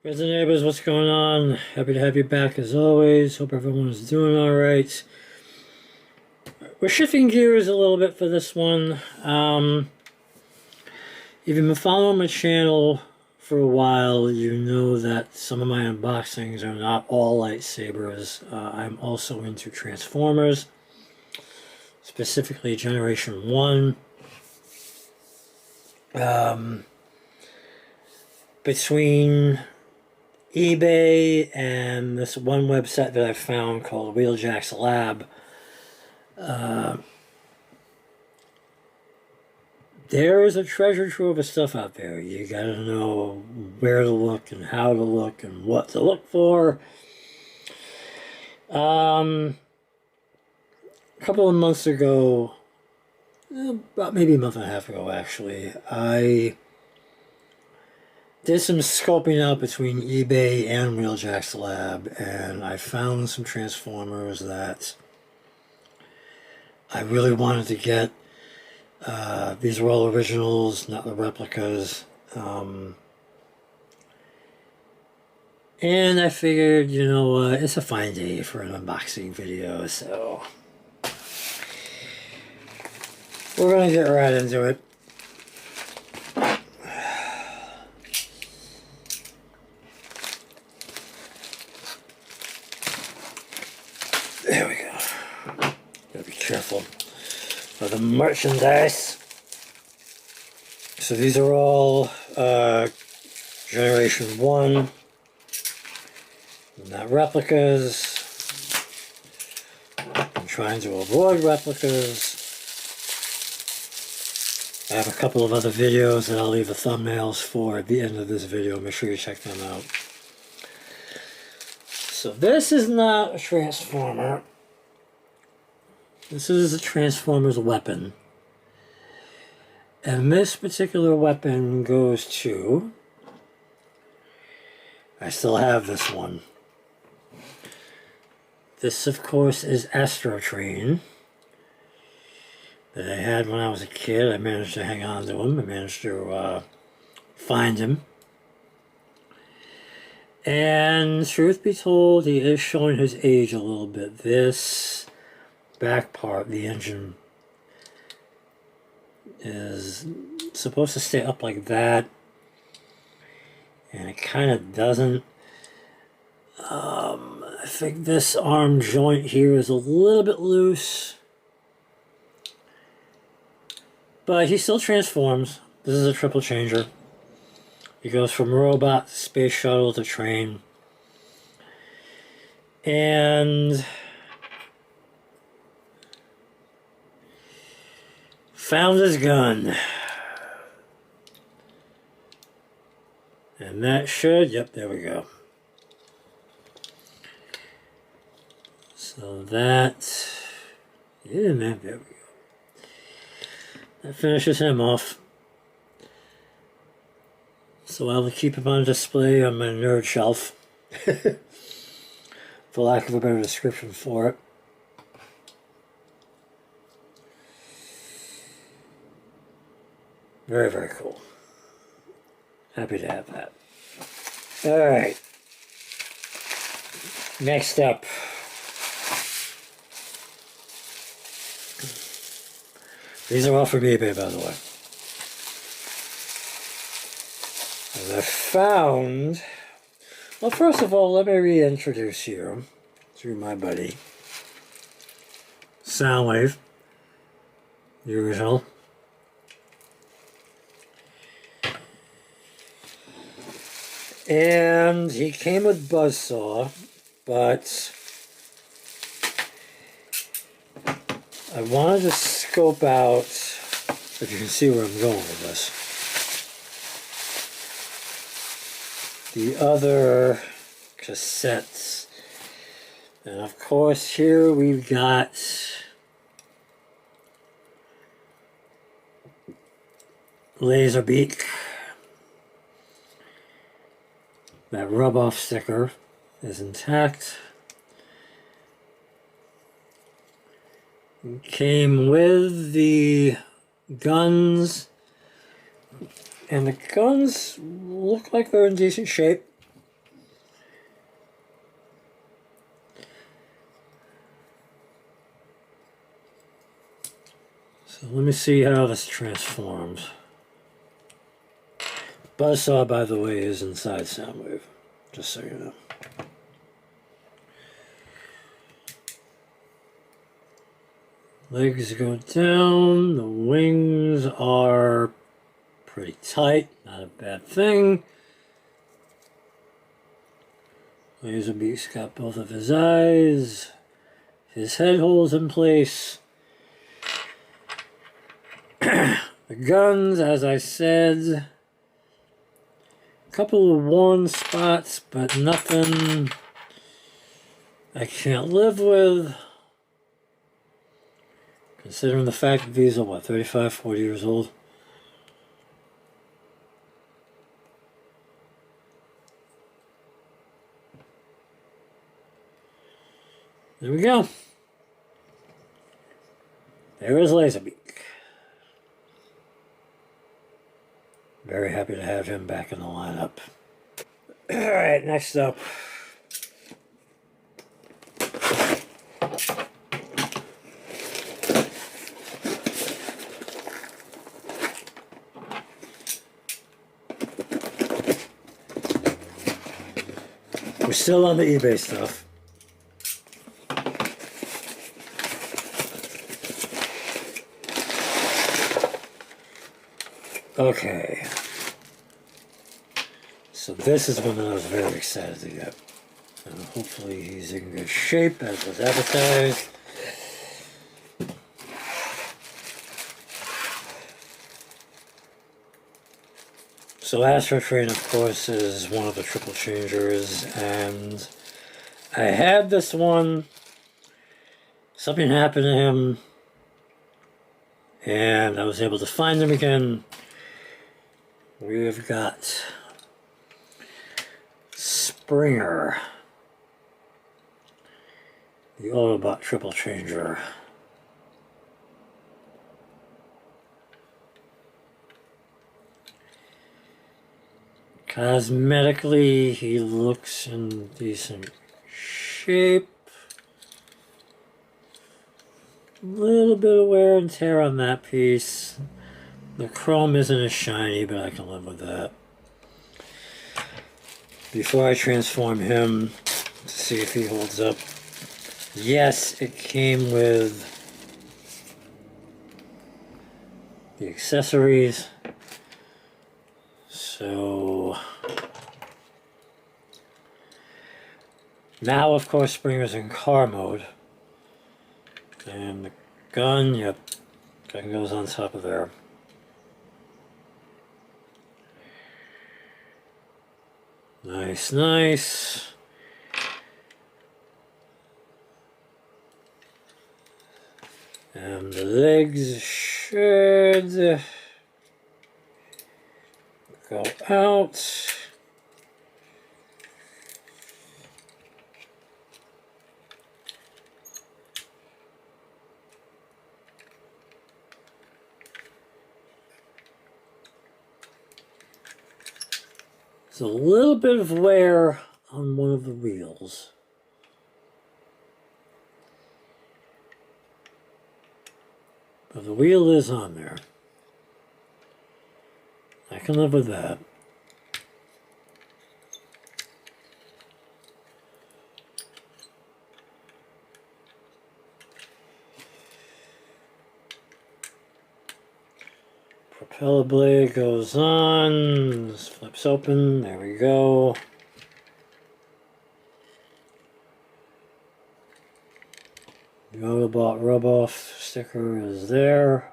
Friends and neighbors, what's going on? Happy to have you back as always. Hope everyone is doing alright. We're shifting gears a little bit for this one. If you've been following my channel for a while, you know that some of my unboxings are not all lightsabers. I'm also into Transformers, specifically Generation 1. Between eBay and this one website that I found called Wheeljack's Lab, there is a treasure trove of stuff out there. You gotta know where to look and how to look and what to look for. A couple of months ago, about maybe a month and a half ago actually, I did some scoping out between eBay and Wheeljack's Lab, and I found some Transformers that I really wanted to get. These are all originals, not the replicas. And I figured, you know what, it's a fine day for an unboxing video, so we're gonna get right into it. There we go. Gotta be careful of the merchandise. So these are all Generation 1, not replicas. I'm trying to avoid replicas. I have a couple of other videos that I'll leave the thumbnails for at the end of this video. Make sure you check them out. So this is not a Transformer. This is a Transformer's weapon. And this particular weapon goes to... I still have this one. This, of course, is Astro Train that I had when I was a kid. I managed to hang on to him. I managed to find him. And truth be told, he is showing his age a little bit. This back part, the engine, is supposed to stay up like that, and it kind of doesn't. I think this arm joint here is a little bit loose, but he still transforms. This is a triple changer. He goes from robot to space shuttle to train. And found his gun. And that should, yep, there we go. So that, yeah, man, there we go. That finishes him off. So I'll keep him on display on my nerd shelf, for lack of a better description for it. Very, very cool. Happy to have that. Alright. Next up. These are all from eBay, by the way. And I found... Well, first of all, let me reintroduce you to my buddy, Soundwave, the original. And he came with Buzzsaw, but I wanted to scope out, if you can see where I'm going with this, the other cassettes. And of course here we've got Laserbeak. That rub-off sticker is intact. It came with the guns And the guns look like they're in decent shape. So let me see how this transforms. Buzzsaw, by the way, is inside Soundwave, just so you know. Legs go down, the wings are pretty tight, not a bad thing. Laserbeak's got both of his eyes, his head holes in place. The guns, as I said, a couple of worn spots, but nothing I can't live with. Considering the fact that these are, what, 35, 40 years old? There we go. There is Laserbeak. Very happy to have him back in the lineup. Alright, next up. We're still on the eBay stuff. Okay. So this is one that I was very excited to get. And hopefully he's in good shape as was advertised. So Astro Train, of course, is one of the triple changers, and I had this one. Something happened to him, and I was able to find him again. We've got Springer, the Autobot triple changer. Cosmetically, he looks in decent shape. A little bit of wear and tear on that piece. The chrome isn't as shiny, but I can live with that. Before I transform him to see if he holds up, yes, it came with the accessories. So now, of course, Springer's in car mode. And the gun, yep, gun goes on top of there. Nice, nice. And the legs should go out. There's a little bit of wear on one of the wheels. But the wheel is on there. I can live with that. Propeller blade goes on, this flips open, there we go. The Autobot rub-off sticker is there.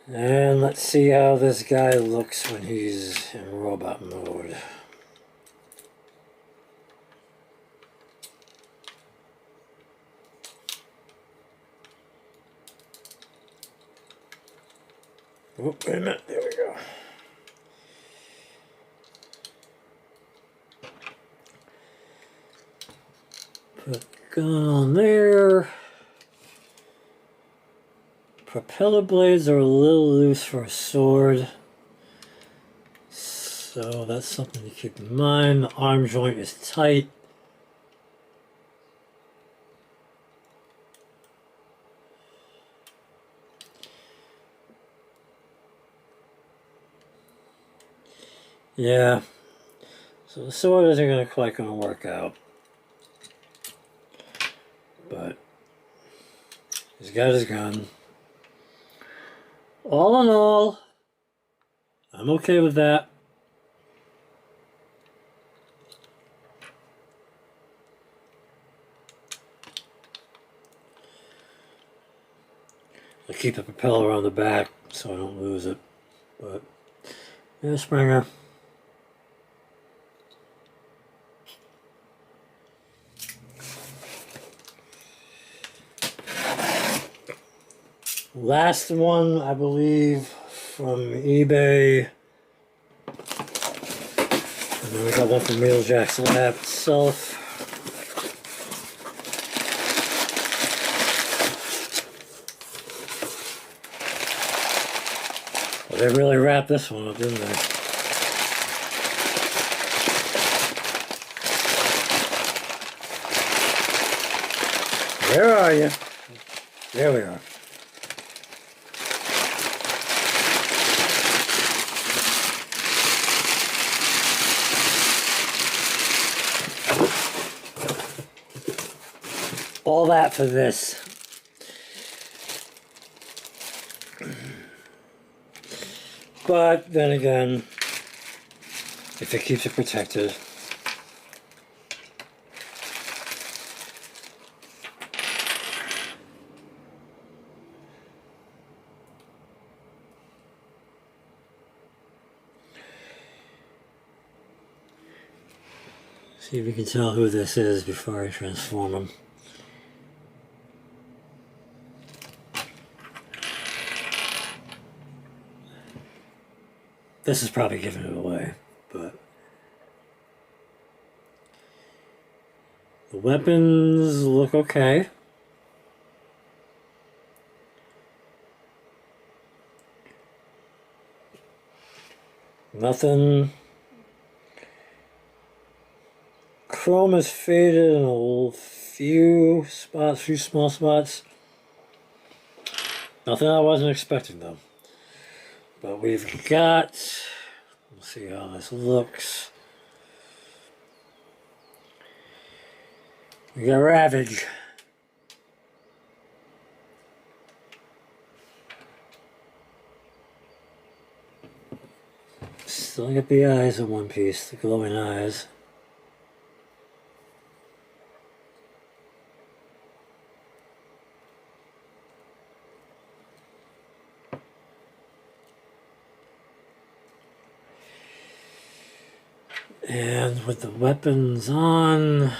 And let's see how this guy looks when he's in robot mode. Oh, wait a minute, there we go. Put the gun on there. Propeller blades are a little loose for a sword, so that's something to keep in mind. The arm joint is tight. Yeah. So the sword isn't quite going to work out. But he's got his gun. All in all, I'm okay with that. I keep the propeller on the back so I don't lose it. But, yeah, Springer. Last one, I believe, from eBay. And then we got one from Wheeljack's lab itself. Well, they really wrapped this one up, didn't they? Where are you? There we are. All that for this. But then again, if it keeps it protected, see if you can tell who this is before I transform him. This is probably giving it away, but the weapons look okay. Nothing. Chrome is faded in a few spots, few small spots. Nothing I wasn't expecting though. But we've got, let's see how this looks. We got Ravage. Still got the eyes in one piece, the glowing eyes. And with the weapons on,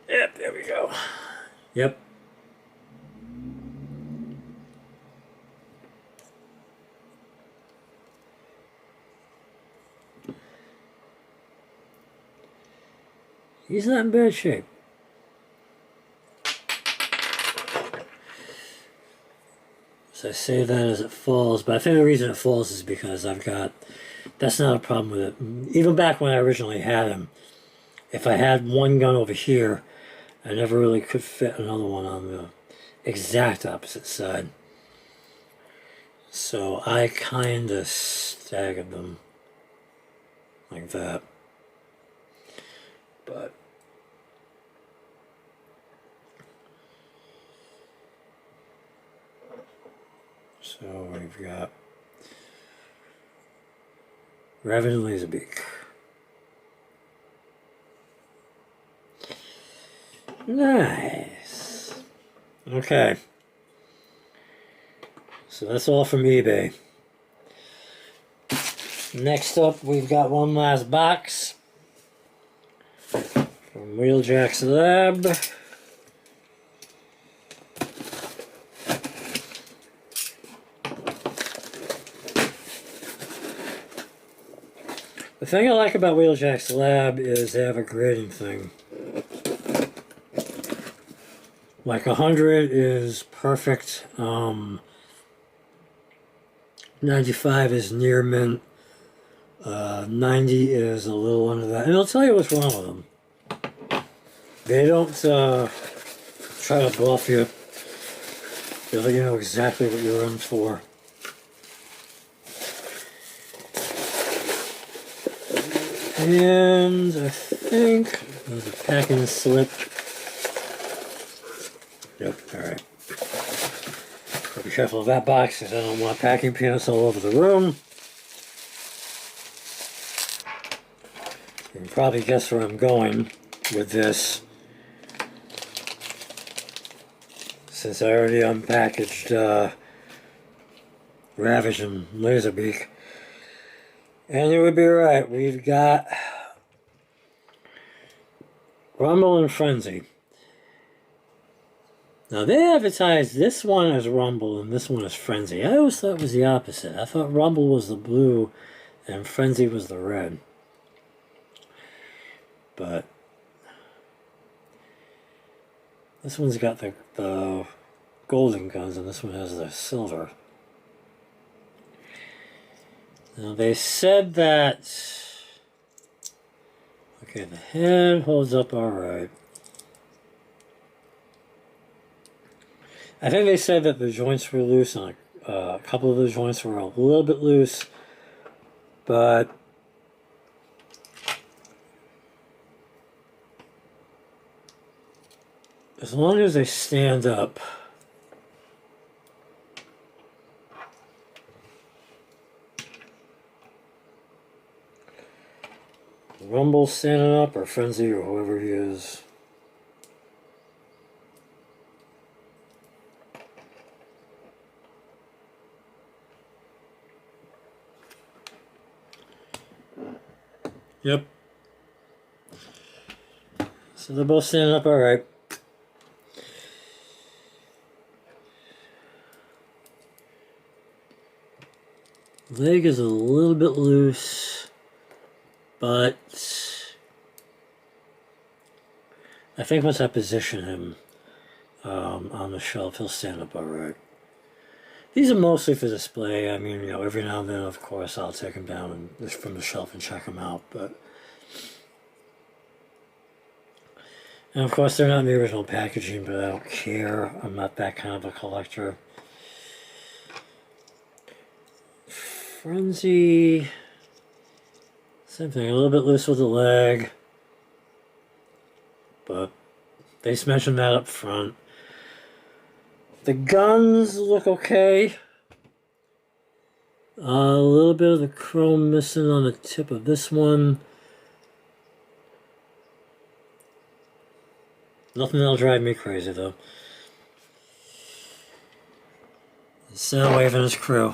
yep, there we go. Yep. He's not in bad shape. So I say that as it falls, but I think the reason it falls is because I've got, that's not a problem with it. Even back when I originally had him, if I had one gun over here, I never really could fit another one on the exact opposite side. So I kind of staggered them like that. But so we've got Raven and Laserbeak. Nice. Okay. So that's all from eBay. Next up, we've got one last box from Wheeljack's lab. The thing I like about Wheeljack's lab is they have a grading thing. Like 100 is perfect. 95 is near mint. 90 is a little under that. And I'll tell you what's wrong with them. They don't try to bluff you. Feel like you know exactly what you're in for. And I think there's a packing slip. Yep, alright. Be careful of that box because I don't want packing peanuts all over the room. You can probably guess where I'm going with this, since I already unpackaged Ravage and Laserbeak. And you would be right, we've got Rumble and Frenzy. Now they advertised this one as Rumble and this one as Frenzy. I always thought it was the opposite. I thought Rumble was the blue and Frenzy was the red. But this one's got the golden guns and this one has the silver. Now they said that, okay, the head holds up alright. I think they said that the joints were loose and a couple of the joints were a little bit loose, but as long as they stand up, Rumble standing up or Frenzy or whoever he is. Yep. So they're both standing up alright. Leg is a little bit loose, but I think once I position him on the shelf, he'll stand up alright. These are mostly for display. I mean, you know, every now and then, of course, I'll take them down and just from the shelf and check them out. But and of course, they're not in the original packaging, but I don't care. I'm not that kind of a collector. Frenzy, same thing. A little bit loose with the leg, but they mentioned that up front. The guns look okay. A little bit of the chrome missing on the tip of this one. Nothing that'll drive me crazy though. Soundwave and his crew.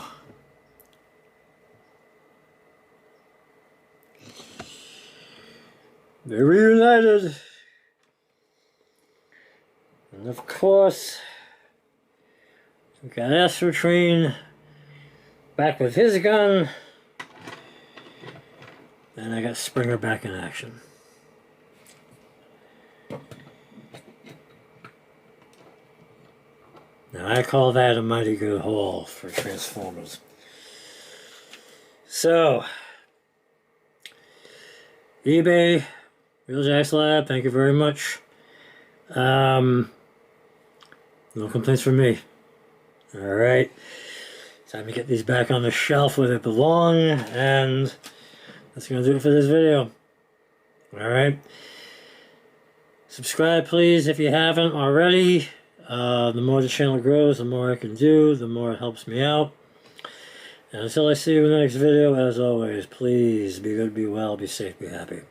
They're reunited. And of course, we got Astrotrain back with his gun. And I got Springer back in action. Now I call that a mighty good haul for Transformers. So, eBay, Wheeljack Lab, thank you very much. No complaints from me. Alright, time to get these back on the shelf where they belong, and that's going to do it for this video. Alright, subscribe please if you haven't already. The more the channel grows, the more I can do, the more it helps me out. And until I see you in the next video, as always, please be good, be well, be safe, be happy.